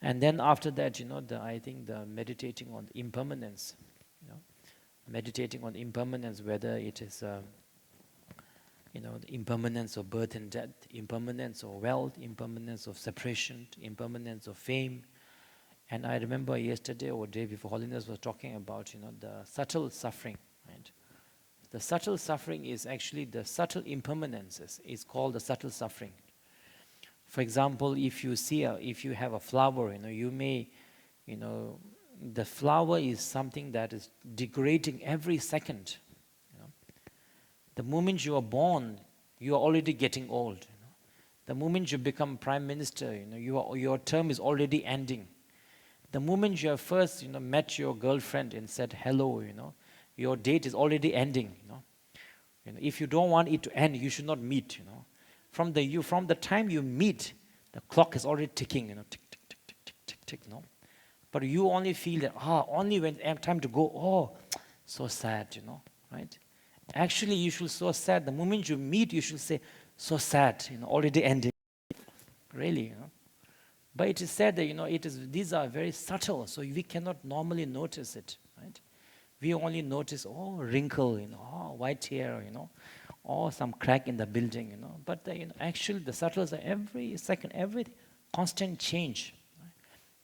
And then after that, I think the meditating on impermanence, meditating on impermanence, whether it is, the impermanence of birth and death, impermanence of wealth, impermanence of separation, impermanence of fame. And I remember yesterday or day before, Holiness was talking about, the subtle suffering, right? The subtle suffering is actually the subtle impermanences. It's called the subtle suffering. For example, if you have a flower, you may, the flower is something that is degrading every second. The moment you are born, you are already getting old. The moment you become prime minister, your term is already ending. The moment you have first, met your girlfriend and said hello, your date is already ending. If you don't want it to end, you should not meet. From the time you meet, the clock is already ticking. Tick, tick, tick, tick, tick, tick, tick. But you only feel that only when time to go. Oh, so sad. Right? Actually, you should so sad. The moment you meet, you should say so sad. Already ending. Really. But it is said that these are very subtle, so we cannot normally notice it, right? We only notice wrinkle, white hair, or some crack in the building, But actually, the subtles are every second, every constant change. Right?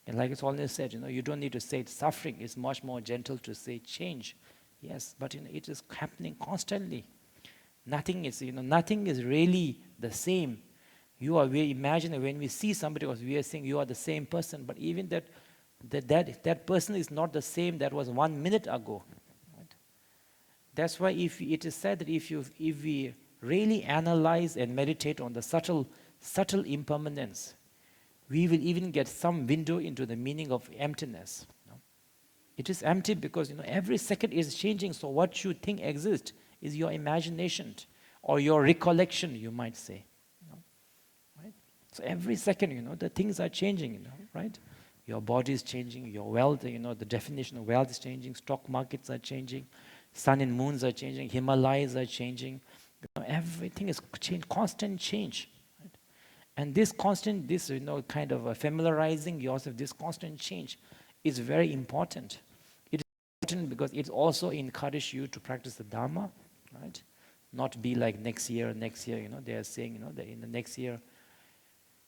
And like it's always said, you don't need to say it. Suffering is much more gentle to say change. Yes, but it is happening constantly. Nothing is really the same. We imagine when we see somebody else, we are saying you are the same person, but even that person is not the same that was 1 minute ago. Right? That's why it is said that if we really analyze and meditate on the subtle impermanence, we will even get some window into the meaning of emptiness. It is empty because every second is changing. So what you think exists is your imagination or your recollection, you might say. So every second, the things are changing, right? Your body is changing, your wealth, the definition of wealth is changing, stock markets are changing, sun and moons are changing, Himalayas are changing. Everything is constant change. Right? And this constant, kind of familiarizing yourself, this constant change is very important. It is important because it also encourages you to practice the dharma, right? Not be like next year, they are saying, that in the next year,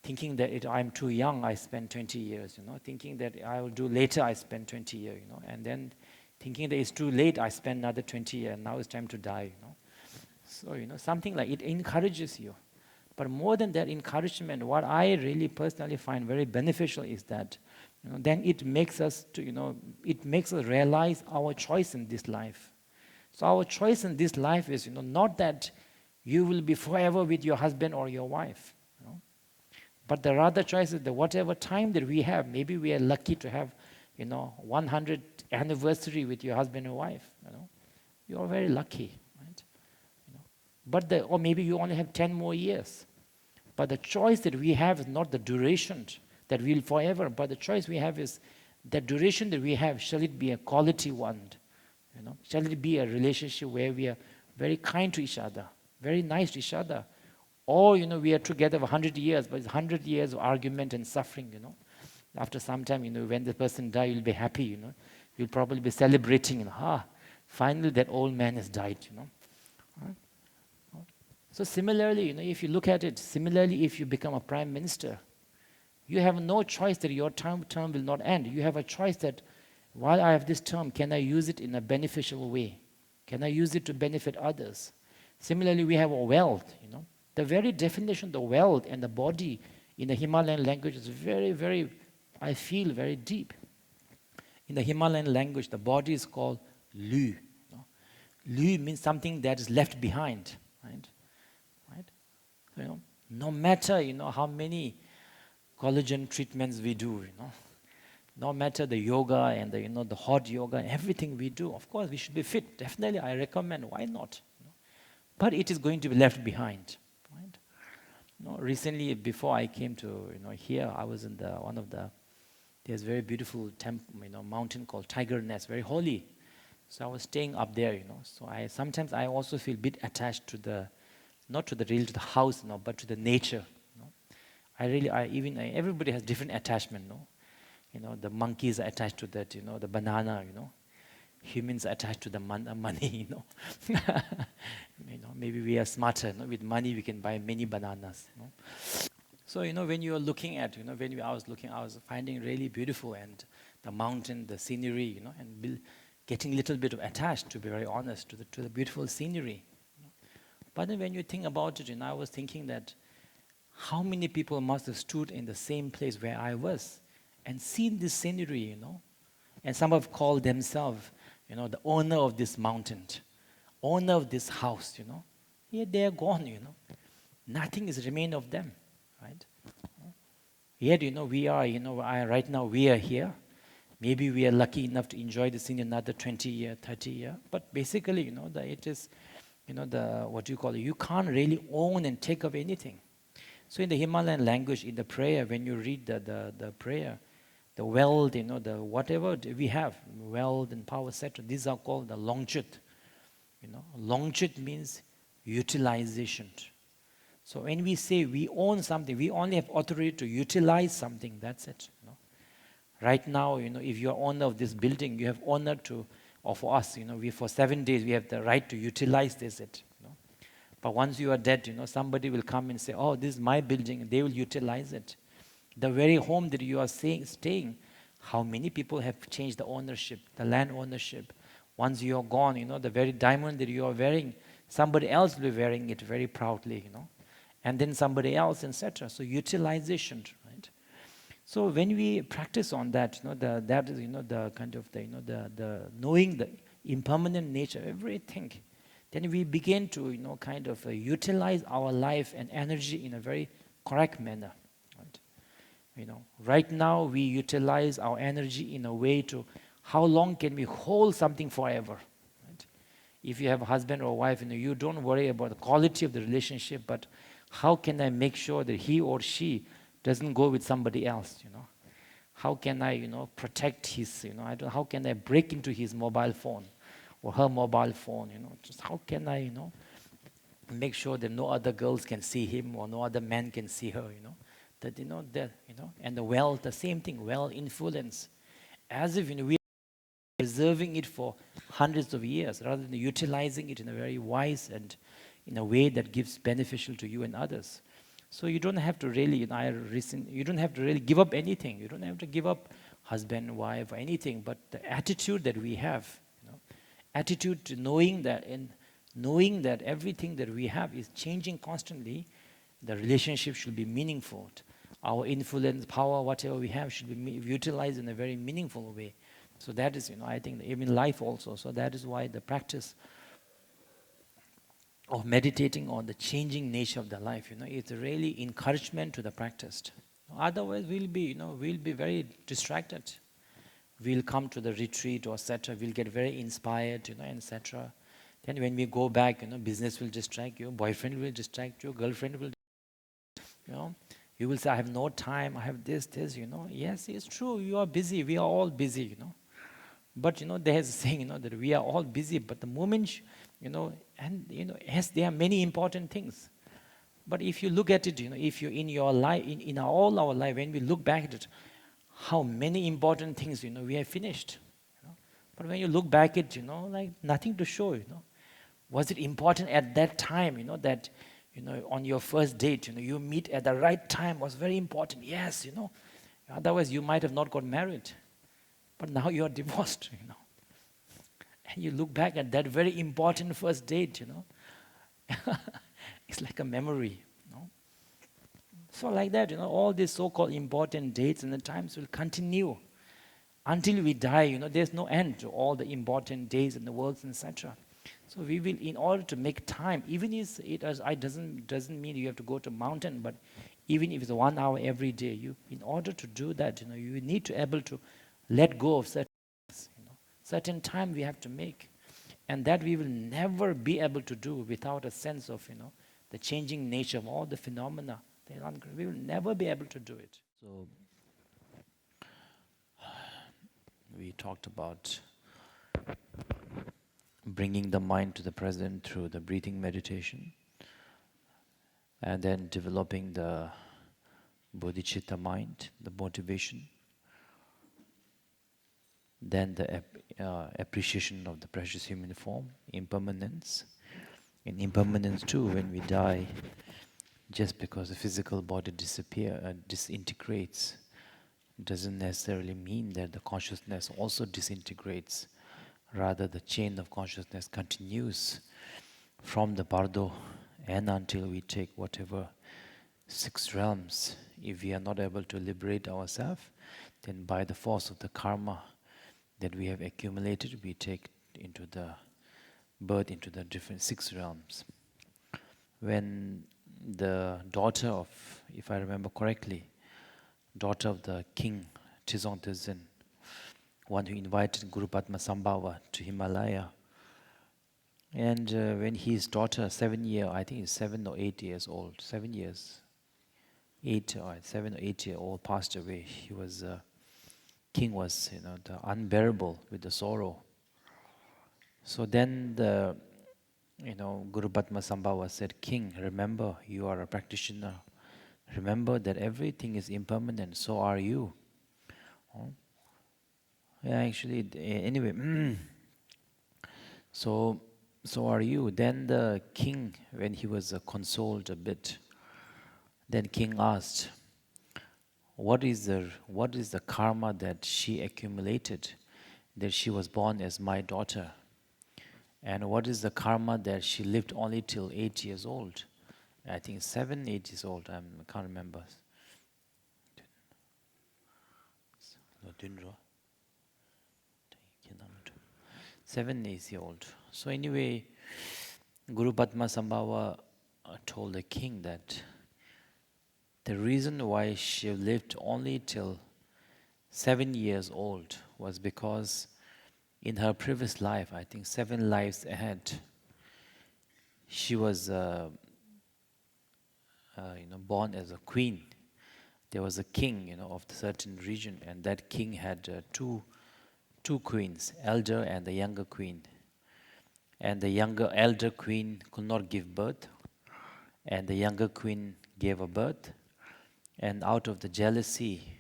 thinking that I'm too young, I spend 20 years, thinking that I will do later, I spend 20 years, and then thinking that it's too late, I spend another 20 years, and now it's time to die, So, something like it encourages you. But more than that encouragement, what I really personally find very beneficial is that, then it makes us realize our choice in this life. So our choice in this life is, not that you will be forever with your husband or your wife. But the other choice is that whatever time that we have, maybe we are lucky to have, 100th anniversary with your husband or wife. You are very lucky, right? Or maybe you only have 10 more years. But the choice that we have is not the duration that we'll forever. But the choice we have is the duration that we have. Shall it be a quality one? Shall it be a relationship where we are very kind to each other, very nice to each other? Or, we are together for 100 years, but it's 100 years of argument and suffering, After some time, when the person dies, you'll be happy, You'll probably be celebrating, finally that old man has died, Right? So similarly, if you look at it, if you become a prime minister, you have no choice that your term will not end. You have a choice that while I have this term, can I use it in a beneficial way? Can I use it to benefit others? Similarly, we have a wealth, The very definition of the wealth and the body in the Himalayan language is very, very, I feel, very deep. In the Himalayan language, the body is called Lu. Lu means something that is left behind, right? No matter, how many collagen treatments we do, no matter the yoga and the hot yoga and everything we do, of course, we should be fit. Definitely, I recommend. Why not? But it is going to be left behind. Recently, before I came to here, I was in there's a very beautiful mountain called Tiger Nest, very holy. So I was staying up there, So sometimes I also feel a bit attached to not to the house, but to the nature. Everybody has different attachment, the monkeys are attached to that, the banana, Humans are attached to the money, Maybe we are smarter, With money we can buy many bananas, So, when you are looking at, I was finding really beautiful, and the mountain, the scenery, and getting a little bit attached, to be very honest, to the beautiful scenery. But then when you think about it, I was thinking that how many people must have stood in the same place where I was and seen this scenery, And some have called themselves, the owner of this mountain, owner of this house, Yet they are gone, Nothing is remained of them, right? Yet, we are, right now we are here. Maybe we are lucky enough to enjoy this in another 20 years, 30 years. But basically, it is, you can't really own and take of anything. So in the Himalayan language, in the prayer, when you read the prayer, the wealth, the whatever we have, wealth and power, etc., these are called the longchut. Longchut means utilization. So when we say we own something, we only have authority to utilize something, that's it. Right now, if you're owner of this building, you have honor to, or for us, we for 7 days, we have the right to utilize this, But once you are dead, somebody will come and say, oh, this is my building, and they will utilize it. The very home that you are staying, how many people have changed the ownership, the land ownership. Once you are gone, the very diamond that you are wearing, somebody else will be wearing it very proudly, And then somebody else, etc. So utilization, right? So when we practice on that, that is, the kind of the knowing the impermanent nature of everything, then we begin to, utilize our life and energy in a very correct manner. Right? Right now we utilize our energy in a way to how long can we hold something forever. Right? If you have a husband or wife, you don't worry about the quality of the relationship, but how can I make sure that he or she doesn't go with somebody else, How can I, protect his, how can I break into his mobile phone or her mobile phone, Just how can I, make sure that no other girls can see him or no other man can see her, That, and the wealth, the same thing, wealth, influence. As if, we are preserving it for hundreds of years rather than utilizing it in a very wise and in a way that gives beneficial to you and others. So you don't have to really, you don't have to really give up anything. You don't have to give up husband, wife, or anything. But the attitude that we have, attitude to knowing that, and knowing that everything that we have is changing constantly, the relationship should be meaningful. Our influence, power, whatever we have should be utilized in a very meaningful way. So that is, I think, even life also. So that is why the practice of meditating on the changing nature of the life, it's really encouragement to the practiced. Otherwise, we'll be very distracted. We'll come to the retreat or etc. We'll get very inspired, etc. Then when we go back, business will distract you, boyfriend will distract you, girlfriend will, you will say, I have no time, I have this. Yes, it's true. You are busy. We are all busy, But there's a saying, that we are all busy. But the moment, yes, there are many important things. But if you look at it, if you in your life, in all our life, when we look back at it, how many important things, we have finished. But when you look back at, like nothing to show, Was it important at that time, that, on your first date, you meet at the right time was very important. Yes, Otherwise, you might have not got married. But now you are divorced, And you look back at that very important first date, It's like a memory, So like that, all these so-called important dates and the times will continue until we die. There's no end to all the important days in the world, etc. So we will, in order to make time, even if it doesn't mean you have to go to a mountain, but even if it's 1 hour every day, in order to do that, you need to be able to let go of certain time we have to make, and that we will never be able to do without a sense of the changing nature of all the phenomena. We will never be able to do it. So we talked about bringing the mind to the present through the breathing meditation, and then developing the bodhicitta mind, the motivation, then the appreciation of the precious human form, impermanence. In impermanence too, when we die, just because the physical body disintegrates, doesn't necessarily mean that the consciousness also disintegrates. Rather, the chain of consciousness continues from the bardo and until we take whatever 6 realms. If we are not able to liberate ourselves, then by the force of the karma that we have accumulated, we take into the birth into the different 6 realms. When the daughter of, if I remember correctly, daughter of the king Tizong Tezin, one who invited Guru Padmasambhava to Himalaya, and when his daughter, I think he's 7 or 8 years old, 7 years, 7 or 8 year old, passed away. He was king was the unbearable with the sorrow. So then the Guru Padmasambhava said, "King, remember you are a practitioner. Remember that everything is impermanent. So are you." Yeah, actually, anyway, so are you. Then the king, when he was consoled a bit, then king asked, what is the karma that she accumulated, that she was born as my daughter? And what is the karma that she lived only till 8 years old? I think 7, 8 years old, I can't remember. 7 years old. So anyway, Guru Padmasambhava told the king that the reason why she lived only till 7 years old was because in her previous life, I think 7 lives ahead, she was born as a queen. There was a king, of a certain region, and that king had two queens, elder and the younger queen. And the elder queen could not give birth, and the younger queen gave a birth. And out of the jealousy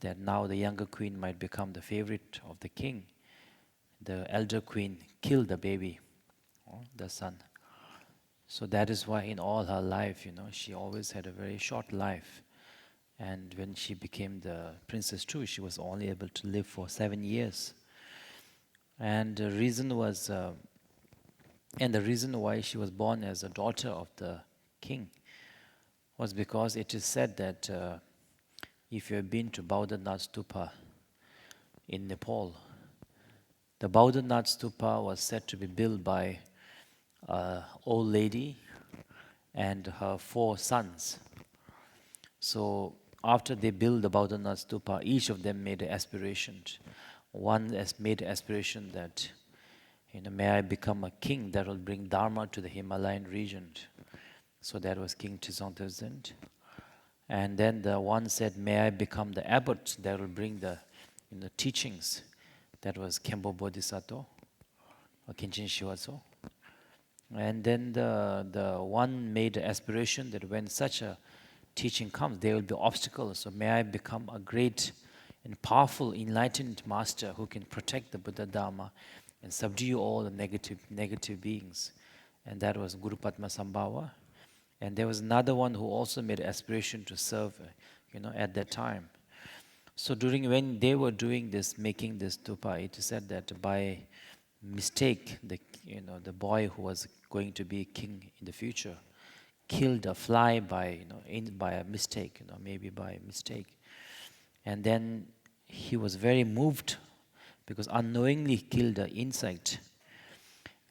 that now the younger queen might become the favorite of the king, the elder queen killed the baby, the son. So that is why in all her life, she always had a very short life. And when she became the princess too, she was only able to live for 7 years. And the reason was, and the reason why she was born as a daughter of the king was because it is said that if you have been to Bauddhanath Stupa in Nepal, the Bauddhanath Stupa was said to be built by an old lady and her 4 sons. So after they built the Bauddhanath Stupa, each of them made an aspiration. One has made an aspiration that, may I become a king that will bring dharma to the Himalayan region. So that was King Tizong Tezin. And then the one said, may I become the abbot that will bring the teachings. That was Khenpo Bodhisattva, or Khenchen Shiwaso. And then the one made an aspiration that when such a teaching comes, there will be obstacles. So may I become a great and powerful enlightened master who can protect the Buddha Dharma and subdue all the negative beings. And that was Guru Padmasambhava. And there was another one who also made aspiration to serve, at that time. So when they were doing this, making this stupa, it is said that by mistake, the boy who was going to be king in the future killed a fly by a mistake, maybe by a mistake. And then he was very moved because unknowingly killed an insect.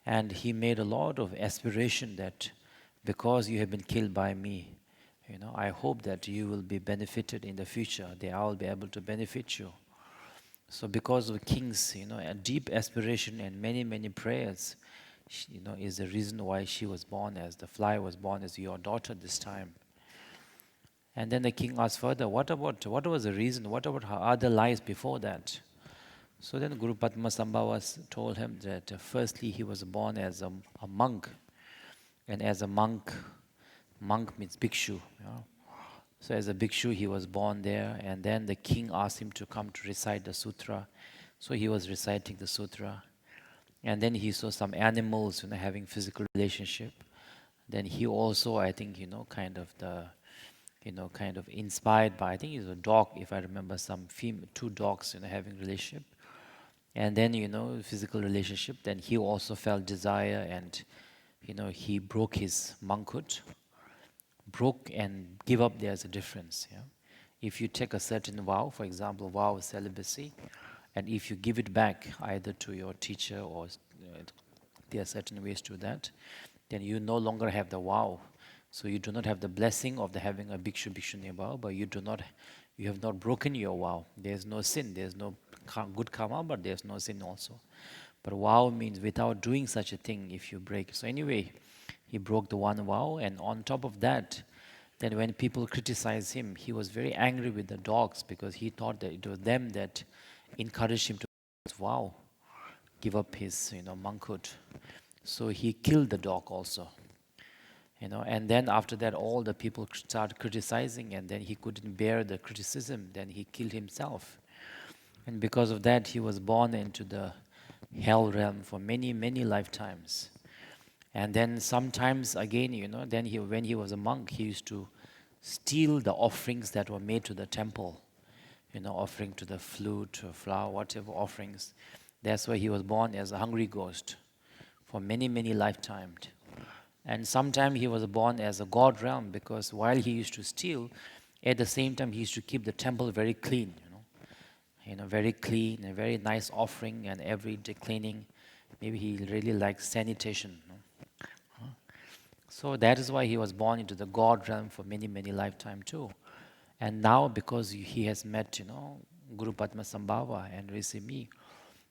And he made a lot of aspiration that because you have been killed by me, I hope that you will be benefited in the future, that I will be able to benefit you. So because of king's, a deep aspiration and many, many prayers, is the reason why she was born as, the fly was born as your daughter this time. And then the king asked further, what was the reason? What about her other lives before that? So then Guru Padmasambhava told him that firstly he was born as a monk. And as a monk means bhikshu. So as a bhikshu he was born there, and then the king asked him to come to recite the sutra. So he was reciting the sutra. And then he saw some animals, having physical relationship. Then he also, I think, kind of inspired by, I think it was a dog, if I remember, two dogs, having relationship. And then, physical relationship, then he also felt desire and, he broke his monkhood. Broke and give up, there's a difference. Yeah? If you take a certain vow, for example, vow of celibacy, and if you give it back either to your teacher or there are certain ways to that, then you no longer have the vow. So you do not have the blessing of the having a bhikshu bhikshuni vow, but you have not broken your vow. There's no sin, there's no good karma, but there's no sin also. But vow means without doing such a thing, if you break. So anyway, he broke the one vow, and on top of that, then when people criticized him, he was very angry with the dogs because he thought that it was them that encouraged him to vow, give up his monkhood. So he killed the dog also. And then after that, all the people started criticizing, and then he couldn't bear the criticism. Then he killed himself, and because of that, he was born into the hell realm for many, many lifetimes. And then sometimes again, then when he was a monk, he used to steal the offerings that were made to the temple, offering to the flute or flower, whatever offerings. That's why he was born as a hungry ghost for many, many lifetimes. And sometimes he was born as a god realm, because while he used to steal, at the same time he used to keep the temple very clean, very clean, a very nice offering, and every day cleaning. Maybe he really likes sanitation. So that is why he was born into the god realm for many, many lifetimes too. And now, because he has met, Guru Padmasambhava and received me,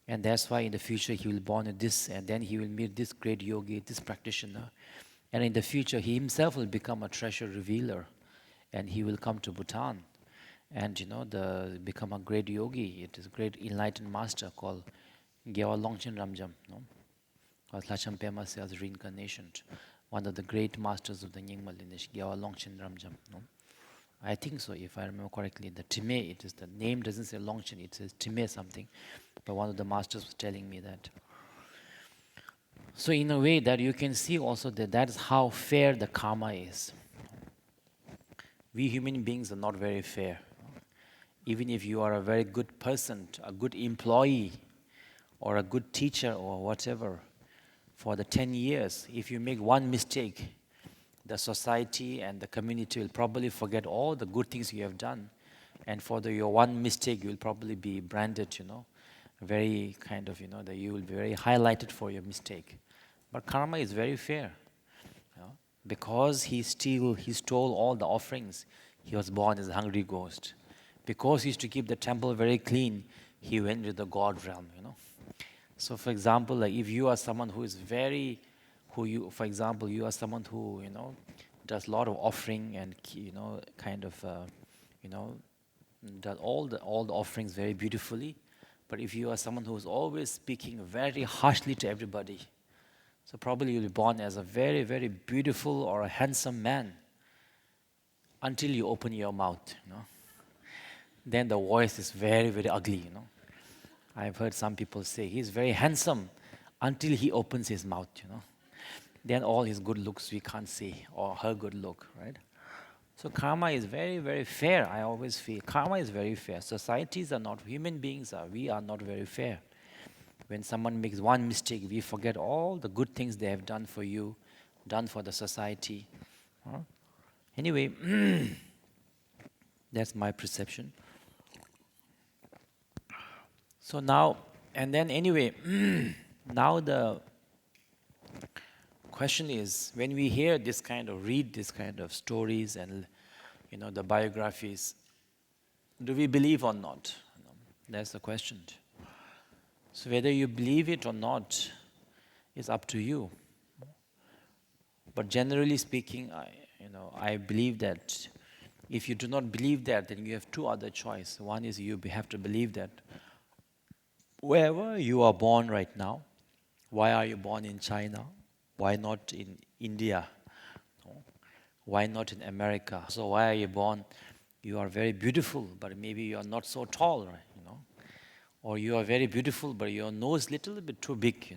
and that's why in the future he will born in this, and then he will meet this great yogi, this practitioner. And in the future, he himself will become a treasure revealer, and he will come to Bhutan, and become a great yogi. It is a great enlightened master called Gyalwa Dokhampa, or Lacham Pema says reincarnation. One of the great masters of the Nyingma lineage, Gyalwa Dokhampa. I think so, if I remember correctly. The Time, it is the name doesn't say Longchen, it says Time something. But one of the masters was telling me that. So in a way that you can see also that is how fair the karma is. We human beings are not very fair. Even if you are a very good person, a good employee, or a good teacher or whatever, for the 10 years, if you make one mistake, the society and the community will probably forget all the good things you have done. And for your one mistake, you will probably be branded, very kind of, that you will be very highlighted for your mistake. But karma is very fair. Because he stole all the offerings, he was born as a hungry ghost. Because he used to keep the temple very clean, he went to the God realm, So for example, like if you are someone who is for example, you are someone who, does a lot of offering and, does all the offerings very beautifully. But if you are someone who is always speaking very harshly to everybody, so probably you'll be born as a very, very beautiful or a handsome man until you open your mouth, Then the voice is very, very ugly, I've heard some people say he's very handsome until he opens his mouth, Then all his good looks we can't see, or her good look, right? So karma is very, very fair. I always feel karma is very fair. Societies are not, human beings are, we are not very fair. When someone makes one mistake, we forget all the good things they have done for you, done for the society. Anyway, that's my perception. So now, and then anyway, now the question is, when we read this kind of stories and, the biographies, do we believe or not? That's the question. So whether you believe it or not is up to you. But generally speaking, I believe that if you do not believe that, then you have two other choices. One is you have to believe that wherever you are born right now, why are you born in China? Why not in India? Why not in America? So why are you born? You are very beautiful, but maybe you are not so tall, right? Or you are very beautiful, but your nose little bit too big,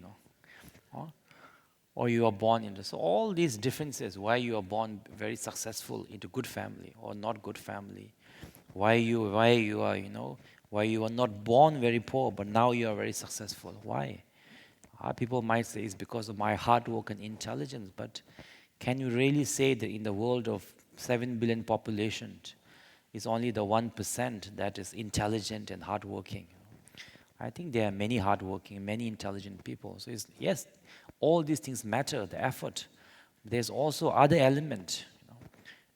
or you are born into. So all these differences, why you are born very successful into good family or not good family, why you are, why you are not born very poor, but now you are very successful. Why? People might say it's because of my hard work and intelligence, but can you really say that in the world of 7 billion population, it's only the 1% that is intelligent and hardworking? I think there are many hardworking, many intelligent people. So yes, all these things matter, the effort. There's also other element,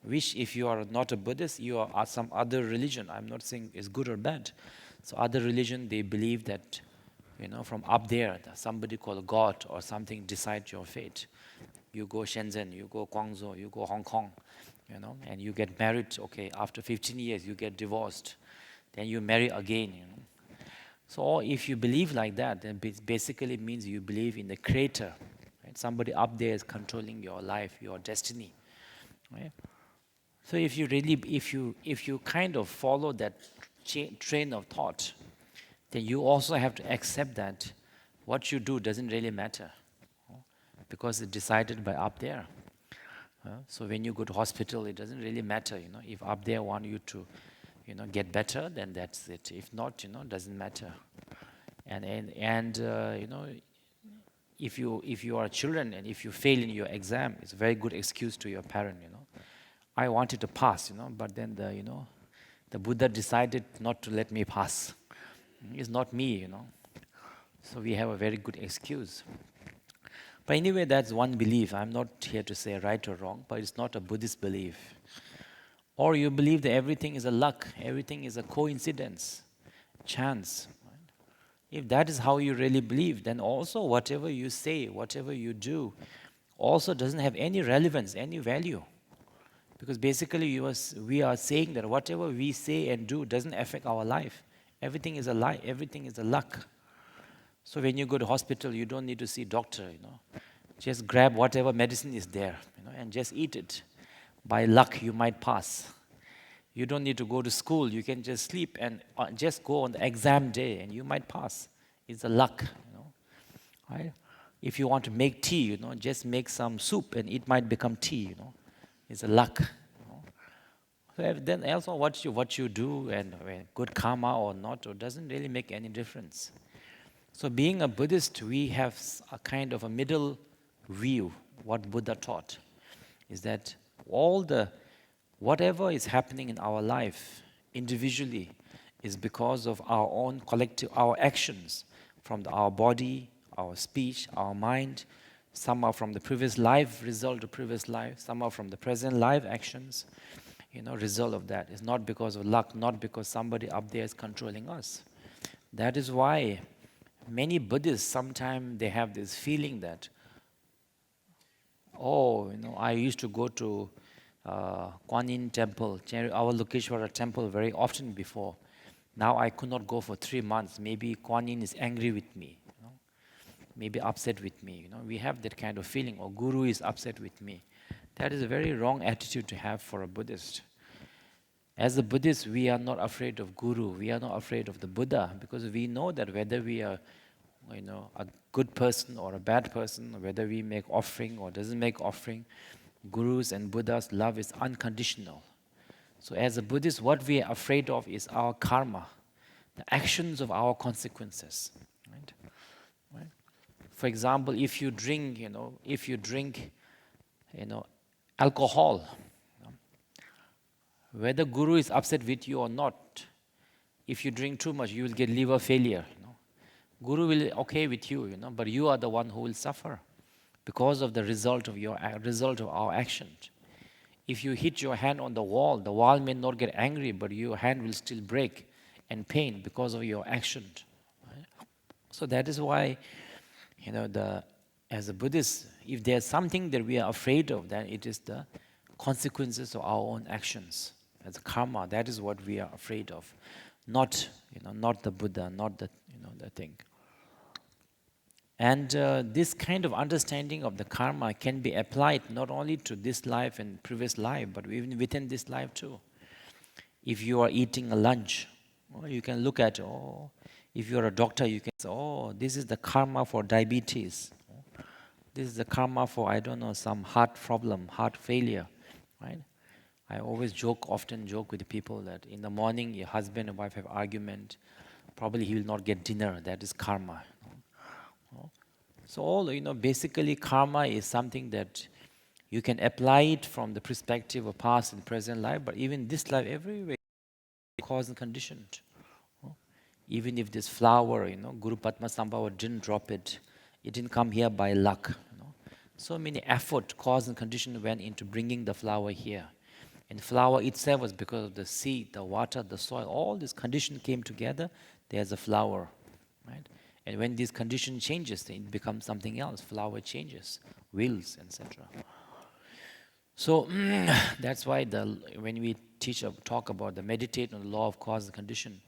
which if you are not a Buddhist, you are some other religion. I'm not saying it's good or bad. So other religion, they believe that, from up there, somebody called God or something decides your fate. You go Shenzhen, you go Guangzhou, you go Hong Kong, and you get married. Okay, after 15 years, you get divorced. Then you marry again, So if you believe like that, then basically it means you believe in the creator. Right? Somebody up there is controlling your life, your destiny. Right? So if you kind of follow that train of thought, then you also have to accept that what you do doesn't really matter, because it's decided by up there. So when you go to hospital, it doesn't really matter, if up there want you to, get better, then that's it. If not, it doesn't matter. And if you are children and if you fail in your exam, it's a very good excuse to your parent. I wanted to pass, but then the Buddha decided not to let me pass. It's not me, So we have a very good excuse. But anyway, that's one belief. I'm not here to say right or wrong, but it's not a Buddhist belief. Or you believe that everything is a luck, everything is a coincidence, chance. Right? If that is how you really believe, then also whatever you say, whatever you do, also doesn't have any relevance, any value. Because basically we are saying that whatever we say and do doesn't affect our life. Everything is a lie, everything is a luck. So when you go to hospital, you don't need to see doctor, Just grab whatever medicine is there, and just eat it. By luck, you might pass. You don't need to go to school. You can just sleep and just go on the exam day, and you might pass. It's a luck, right? If you want to make tea, just make some soup, and it might become tea, It's a luck. So then also what you do and good karma or not, or doesn't really make any difference. So being a Buddhist, we have a kind of a middle view. What Buddha taught is that whatever is happening in our life individually is because of our own collective, our actions, from our body, our speech, our mind. Some are from the previous life, result of previous life. Some are from the present life actions, result of that. It's not because of luck, not because somebody up there is controlling us. That is why many Buddhists, sometimes they have this feeling that, I used to go to Kuan Yin temple, Avalokiteshvara temple very often before. Now I could not go for 3 months. Maybe Kuan Yin is angry with me, maybe upset with me. We have that kind of feeling, or Guru is upset with me. That is a very wrong attitude to have for a Buddhist. As a Buddhist, we are not afraid of Guru. We are not afraid of the Buddha, because we know that whether we are, a good person or a bad person, or whether we make offering or doesn't make offering, Gurus and Buddha's love is unconditional. So as a Buddhist, what we are afraid of is our karma, the actions of our consequences. Right? For example, if you drink, alcohol, whether Guru is upset with you or not, if you drink too much, you will get liver failure. Guru will be okay with you, but you are the one who will suffer because of the result of our actions. If you hit your hand on the wall may not get angry, but your hand will still break and pain because of your action. Right? So that is why, as a Buddhist, if there's something that we are afraid of, then it is the consequences of our own actions. As karma, that is what we are afraid of, not the Buddha, not the thing. And this kind of understanding of the karma can be applied not only to this life and previous life, but even within this life too. If you are eating a lunch, you can look at, If you're a doctor, you can say, oh, this is the karma for diabetes. This is the karma for, I don't know, some heart problem, heart failure, right? I always often joke with people that in the morning, your husband and wife have argument, probably he will not get dinner, that is karma. So all, basically karma is something that you can apply it from the perspective of past and present life, but even this life, everywhere, cause and conditioned. Even if this flower, Guru Padma Sambhava didn't drop it, it didn't come here by luck. So many effort, cause and condition went into bringing the flower here. And flower itself was because of the seed, the water, the soil, all this condition came together, there's a flower, right? And when this condition changes, it becomes something else. Flower changes, wills, etc. So that's why when we talk about the meditate on the law of cause and condition,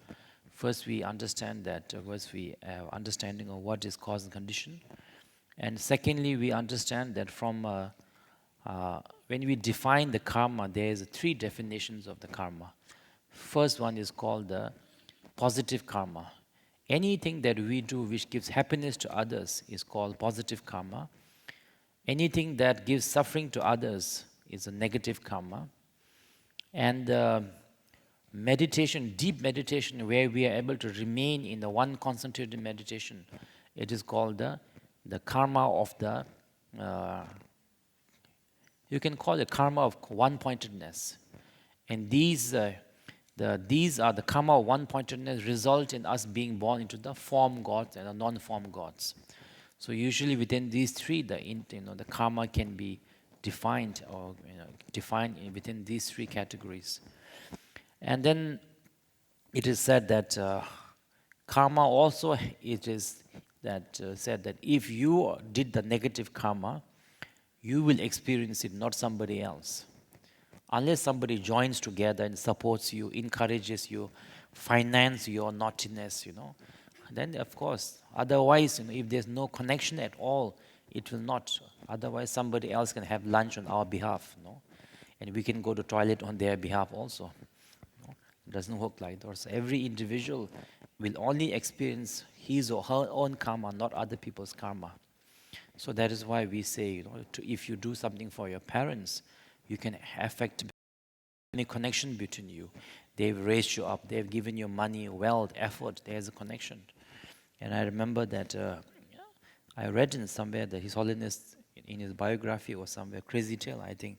first we understand that, first we have understanding of what is cause and condition. And secondly, we understand that from when we define the karma, there's 3 definitions of the karma. First one is called the positive karma. Anything that we do which gives happiness to others is called positive karma. Anything that gives suffering to others is a negative karma. And meditation, deep meditation, where we are able to remain in the one concentrated meditation, it is called the karma of the, you can call it karma of one-pointedness. And these are the karma of one-pointedness result in us being born into the form gods and the non-form gods. So usually within these 3, the karma can be defined within these 3 categories. And then it is said that karma also, it is said that if you did the negative karma, you will experience it, not somebody else. Unless somebody joins together and supports you, encourages you, finance your naughtiness, then of course, otherwise, if there's no connection at all, it will not. Otherwise, somebody else can have lunch on our behalf, and we can go to toilet on their behalf also. It doesn't work like that. So every individual will only experience his or her own karma, not other people's karma. So that is why we say, if you do something for your parents, you can affect any connection between you. They've raised you up. They've given you money, wealth, effort. There's a connection. And I remember that I read in somewhere that His Holiness, in his biography or somewhere, Crazy Tale, I think,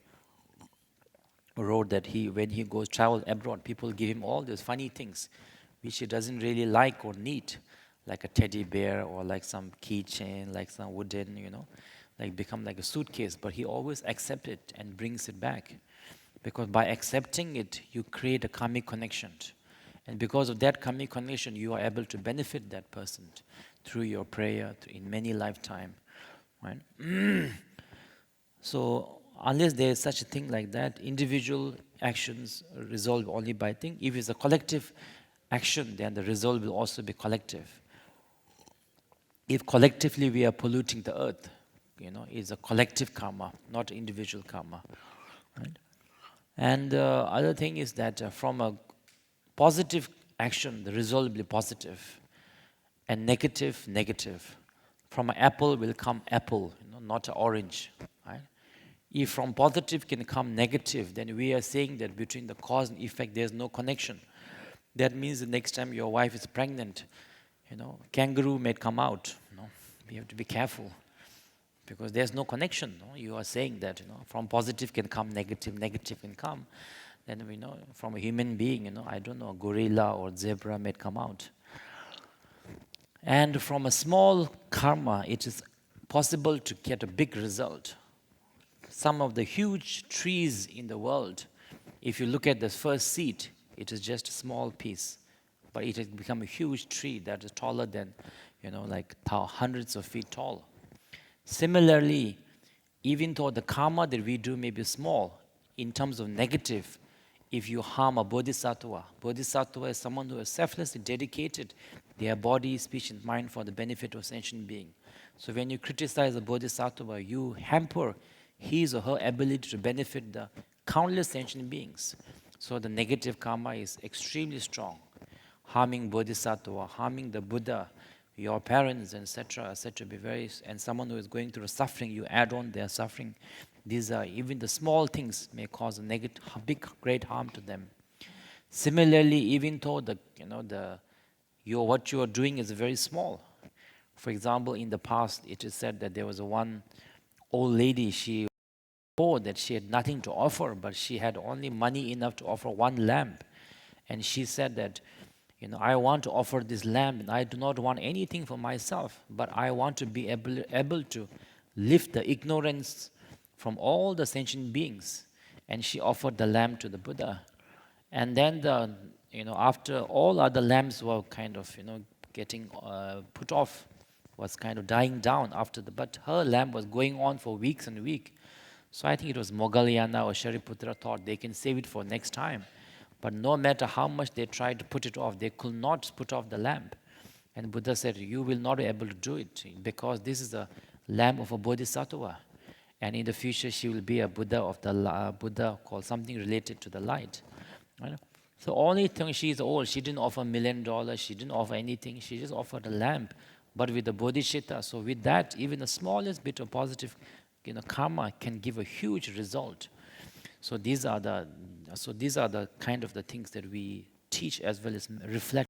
wrote that when he goes travel abroad, people give him all those funny things which he doesn't really like or need, like a teddy bear or like some keychain, like some wooden, like become like a suitcase. But he always accepts it and brings it back. Because by accepting it, you create a karmic connection. And because of that karmic connection, you are able to benefit that person through your prayer in many lifetimes. Right? So unless there is such a thing like that, individual actions resolve only by thing. If it's a collective action, then the result will also be collective. If collectively we are polluting the earth, it's a collective karma, not individual karma. Right? And the other thing is that from a positive action, the result will be positive, and negative, negative. From an apple will come apple, not an orange. Right? If from positive can come negative, then we are saying that between the cause and effect, there's no connection. That means the next time your wife is pregnant, kangaroo may come out. We have to be careful because there's no connection. You are saying that from positive can come negative, negative can come. Then we know from a human being, I don't know, a gorilla or zebra may come out. And from a small karma, it is possible to get a big result. Some of the huge trees in the world, if you look at the first seed, it is just a small piece, but it has become a huge tree that is taller than, like hundreds of feet tall. Similarly, even though the karma that we do may be small, in terms of negative, if you harm a bodhisattva is someone who has selflessly dedicated their body, speech, and mind for the benefit of sentient being. So when you criticize a bodhisattva, you hamper his or her ability to benefit the countless sentient beings. So the negative karma is extremely strong. harming Bodhisattva, harming the Buddha, your parents, etc., etc., and someone who is going through suffering, you add on their suffering. These are, even the small things may cause a negative, big, great harm to them. Similarly, even though what you are doing is very small. For example, in the past, it is said that there was one old lady, she poor, that she had nothing to offer, but she had only money enough to offer one lamp. And she said that, I want to offer this lamp, and I do not want anything for myself, but I want to be able to lift the ignorance from all the sentient beings. And she offered the lamp to the Buddha. And then after all other lamps were kind of, getting put off, was kind of dying down but her lamp was going on for weeks and weeks. So I think it was Moggallana or Shariputra thought they can save it for next time. But no matter how much they tried to put it off, they could not put off the lamp. And Buddha said, you will not be able to do it, because this is a lamp of a bodhisattva. And in the future, she will be a Buddha of the Buddha called something related to the light. Right? So only thing, she is old. She didn't offer $1 million. She didn't offer anything. She just offered a lamp, but with the bodhicitta. So with that, even the smallest bit of positive, karma can give a huge result. So these are the kind of the things that we teach, as well as reflect